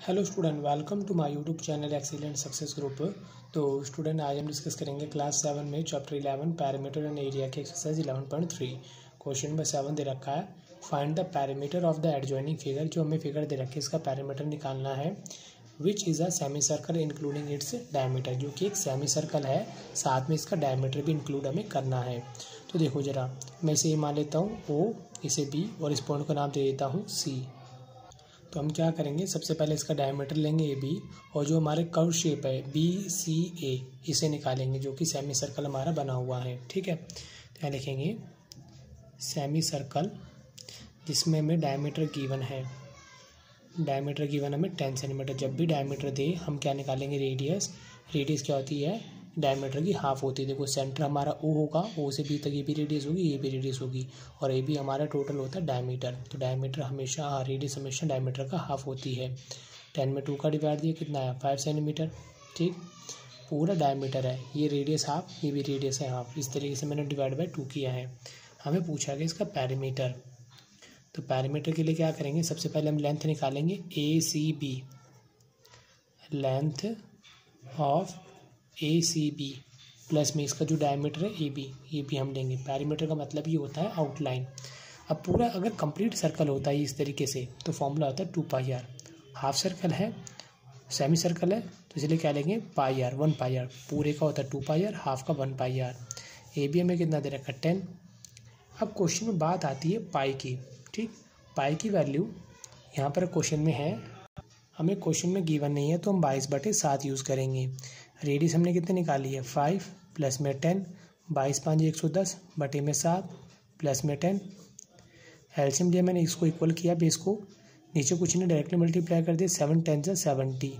Hello student, welcome to my YouTube channel excellent success group. तो student, आज हम discuss करेंगे क्लास 7 में चैप्टर 11 पैरामीटर एंड एरिया की एक्सरसाइज 11.3। क्वेश्चन नंबर 7 दे रखा है, find the perimeter of the adjoining figure. जो हमें फिगर दे रखी है इसका पैरामीटर निकालना है। Which is a semi circle including its diameter, जो कि एक सेमी सर्कल है, साथ में इसका डायमीटर भी इंक्लूड हमें करना है। तो देखो जरा, मैं इसे मान लेता हूँ ओ, इसे बी और इस पॉइंट को नाम दे देता हूँ सी। तो हम क्या करेंगे, सबसे पहले इसका डायमीटर लेंगे ए बी, और जो हमारे कर्व शेप है बी सी ए, इसे निकालेंगे, जो कि सेमी सर्कल हमारा बना हुआ है। ठीक है, तो यहाँ लिखेंगे सेमी सर्कल, जिसमें हमें डायमीटर गिवन है। डायमीटर गिवन हमें 10 सेंटीमीटर। जब भी डायमीटर दे हम क्या निकालेंगे, रेडियस। रेडियस क्या होती है, डायमीटर की हाफ होती है। देखो सेंटर हमारा ओ होगा, ओ से बी तक ये भी रेडियस होगी, ये भी रेडियस होगी, और ये भी हमारा टोटल होता है डायमीटर। तो डायमीटर हमेशा रेडियस हमेशा डायमीटर का हाफ होती है। 10 में 2 का डिवाइड दिया, कितना है 5 सेंटीमीटर। ठीक, पूरा डायमीटर है, ये रेडियस हाफ, ये भी रेडियस है हाफ। इस तरीके से मैंने डिवाइड बाई 2 किया है। हमें पूछा गया इसका पैरामीटर। तो पैरामीटर के लिए क्या करेंगे, सबसे पहले हम लेंथ निकालेंगे A C B. Length of A C B plus में इसका जो डायमीटर है ए बी, ये भी हम लेंगे। पैरीमीटर का मतलब ये होता है आउटलाइन। अब पूरा अगर कंप्लीट सर्कल होता है इस तरीके से, तो फॉर्मूला होता है 2πr। हाफ सर्कल है, सेमी सर्कल है, तो इसलिए क्या लेंगे πr, 1πr। पूरे का होता है 2πr, हाफ का 1πr। ए बी हमें कितना दे रखा है 10। अब क्वेश्चन में बात आती है पाई की। ठीक, पाई की वैल्यू यहाँ पर क्वेश्चन में है, हमें क्वेश्चन में गिवन नहीं है, तो हम 22/7 यूज़ करेंगे। रेडियस हमने कितने निकाली है 5 प्लस में 10, 22 5 110 बटे में 7 प्लस में 10। एलसीएम लिया मैंने, इसको इक्वल किया बेस को, नीचे कुछ नहीं डायरेक्टली मल्टीप्लाई कर दिया। 7 10 70,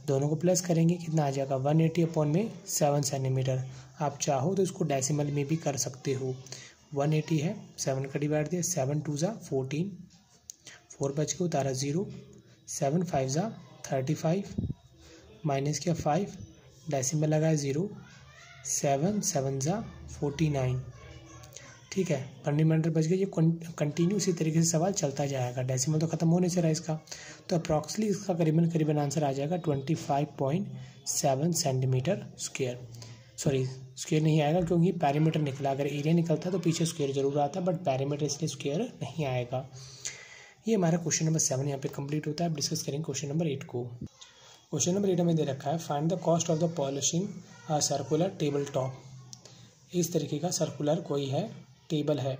दोनों को प्लस करेंगे, कितना आ जाएगा 180 अपॉन में 7 सेंटीमीटर। आप चाहो तो इसको डेसिमल में भी कर सकते हो। 180 है, 7 का डिवाइड दिया, 7 2 14, 4 बच के उतारा 0, 7 5 35, माइनस किया 5, डेसिमल लगाया 0, 7 7 49। ठीक है, फंडामेंटल बच गया। ये कंटिन्यू इसी तरीके से सवाल चलता जाएगा, डेसिमल तो खत्म होने से रहा इसका। तो अप्रॉक्सिमेटली इसका करीबन आंसर आ जाएगा 25.7 सेंटीमीटर स्क्वायर। सॉरी, स्क्वायर नहीं आएगा क्योंकि पैरीमीटर निकला। अगर एरिया निकलता तो पीछे स्क्वायर जरूर आता, बट पैरीमीटर इसलिए स्क्वायर नहीं आएगा। ये हमारा क्वेश्चन नंबर 7 यहाँ पे कंप्लीट होता है। अब डिस्कस करेंगे क्वेश्चन नंबर 8 को। क्वेश्चन नंबर 8 हमें दे रखा है, find the cost of the polishing a circular table top. इस तरीके का सर्कुलर कोई है, टेबल है,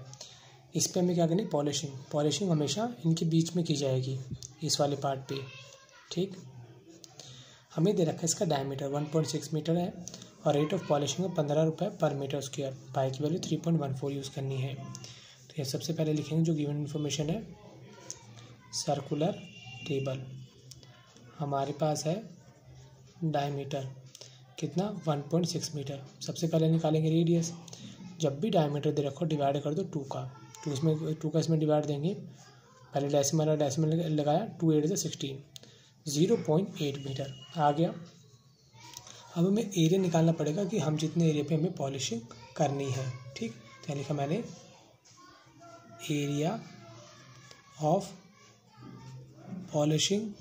इस पे हमें क्या करनी, पॉलिशिंग। पॉलिशिंग हमेशा इनके बीच में की जाएगी, इस वाले पार्ट पे। ठीक, हमें दे रखा है इसका डायमीटर 1.6 मीटर है, और रेट ऑफ पॉलिशिंग 15 रुपये पर मीटर स्क्वायर। पाई की वैल्यू 3.14 यूज़ करनी है। तो ये सबसे पहले लिखेंगे जो गिवन इन्फॉर्मेशन है, सर्कुलर टेबल। हमारे पास है डायमीटर कितना 1.6 मीटर। सबसे पहले निकालेंगे रेडियस। जब भी डायमीटर दे रखो डिवाइड कर दो 2 का, तो इसमें 2 का इसमें डिवाइड देंगे। पहले डेसिमल लगाया, 2 8 16, 0.8 मीटर आ गया। अब हमें एरिया निकालना पड़ेगा कि हम जितने एरिया पे हमें पॉलिशिंग करनी है। ठीक, तो लिखा मैंने एरिया ऑफ पॉलिशिंग।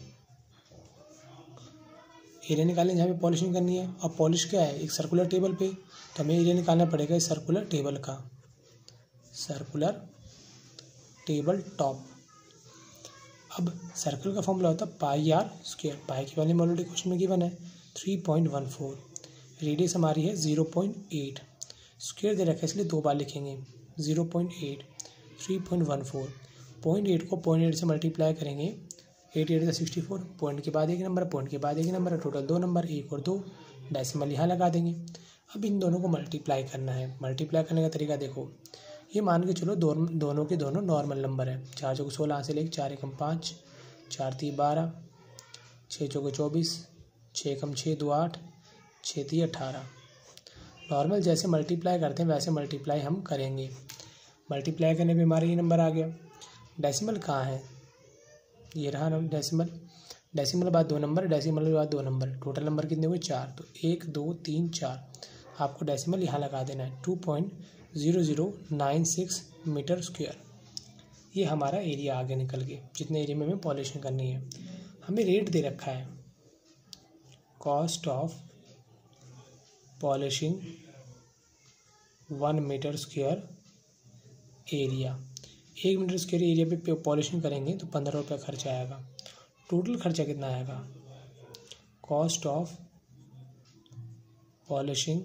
एरिया निकालें जहाँ पे पॉलिशिंग करनी है। अब पॉलिश क्या है, एक सर्कुलर टेबल पे, तो हमें एरिया निकालना पड़ेगा इस सर्कुलर टेबल का, सर्कुलर टेबल टॉप। अब सर्कल का फॉर्मूला होता है πr स्क्वायर। पाई की वैल्यू ऑलरेडी क्वेश्चन में गिवन है 3.14। रेडियस हमारी है 0.8, स्क्वायर दे रखा है इसलिए 2 बार लिखेंगे 0.8, 3.14। 0.8 को 0.8 से मल्टीप्लाई करेंगे, 8 8 64, पॉइंट के बाद एक नंबर, पॉइंट के बाद एक नंबर, टोटल 2 नंबर, 1 और 2, डेसिमल यहाँ लगा देंगे। अब इन दोनों को मल्टीप्लाई करना है। मल्टीप्लाई करने का तरीका देखो, ये मान के चलो दोनों के दोनों नॉर्मल नंबर है। 4 चौके 16 से लेकर 4 एकम 5, 4 3 12, 6 चौके 24, 6 एकम 6 2 8, 6 3 18। नॉर्मल जैसे मल्टीप्लाई करते हैं वैसे मल्टीप्लाई हम करेंगे। मल्टीप्लाई करने पर हमारा ये नंबर आ गया। डेसिमल कहाँ है, ये रहा डेसिमल। डेसिमल बाद 2 नंबर, डेसिमल के बाद 2 नंबर, टोटल नंबर कितने हुए 4। तो 1 2 3 4, आपको डेसिमल यहाँ लगा देना है 2.0096 मीटर स्क्वायर। ये हमारा एरिया आगे निकल के, जितने एरिया में हमें पॉलिशिंग करनी है। हमें रेट दे रखा है cost of polishing 1 metre square area. 1 metre square area पे पॉलिशिंग करेंगे तो 15 रुपये खर्चा आएगा। टोटल खर्चा कितना आएगा? Cost of polishing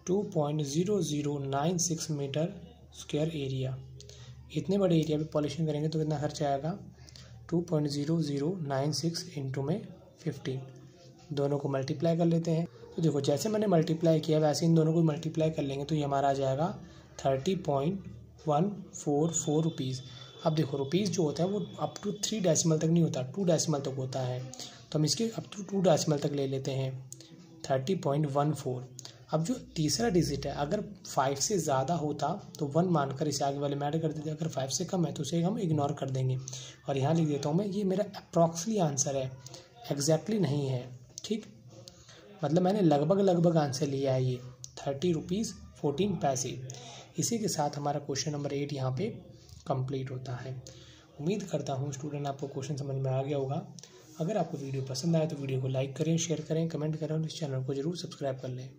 2.0096 metre square area. इतने बड़े एरिया पे पॉलिशिंग करेंगे तो कितना खर्चा आएगा? 2.0096 इंटू में 15, दोनों को मल्टीप्लाई कर लेते हैं। तो देखो जैसे मैंने मल्टीप्लाई किया वैसे इन दोनों को मल्टीप्लाई कर लेंगे तो ये हमारा आ जाएगा 30.144 रुपीज़। अब देखो रुपीज़ जो होता है वो अप टू 3 डेसिमल तक नहीं होता, 2 डेसिमल तक होता है। तो हम इसके अप टू 2 डेसिमल तक ले लेते हैं 30.14। अब जो तीसरा डिजिट है अगर 5 से ज़्यादा होता तो 1 मानकर इसे आगे वाले में ऐड कर देते, अगर 5 से कम है तो उसे हम इग्नोर कर देंगे। और यहाँ लिख देता हूँ मैं, ये मेरा अप्रॉक्सली आंसर है, एग्जैक्टली नहीं है, ठीक। मतलब मैंने लगभग आंसर लिया है ये 30 रुपीज़ 14 पैसे। इसी के साथ हमारा क्वेश्चन नंबर 8 यहाँ पे कंप्लीट होता है। उम्मीद करता हूँ स्टूडेंट आपको क्वेश्चन समझ में आ गया होगा। अगर आपको वीडियो पसंद आए तो वीडियो को लाइक करें, शेयर करें, कमेंट करें और इस चैनल को जरूर सब्सक्राइब कर लें।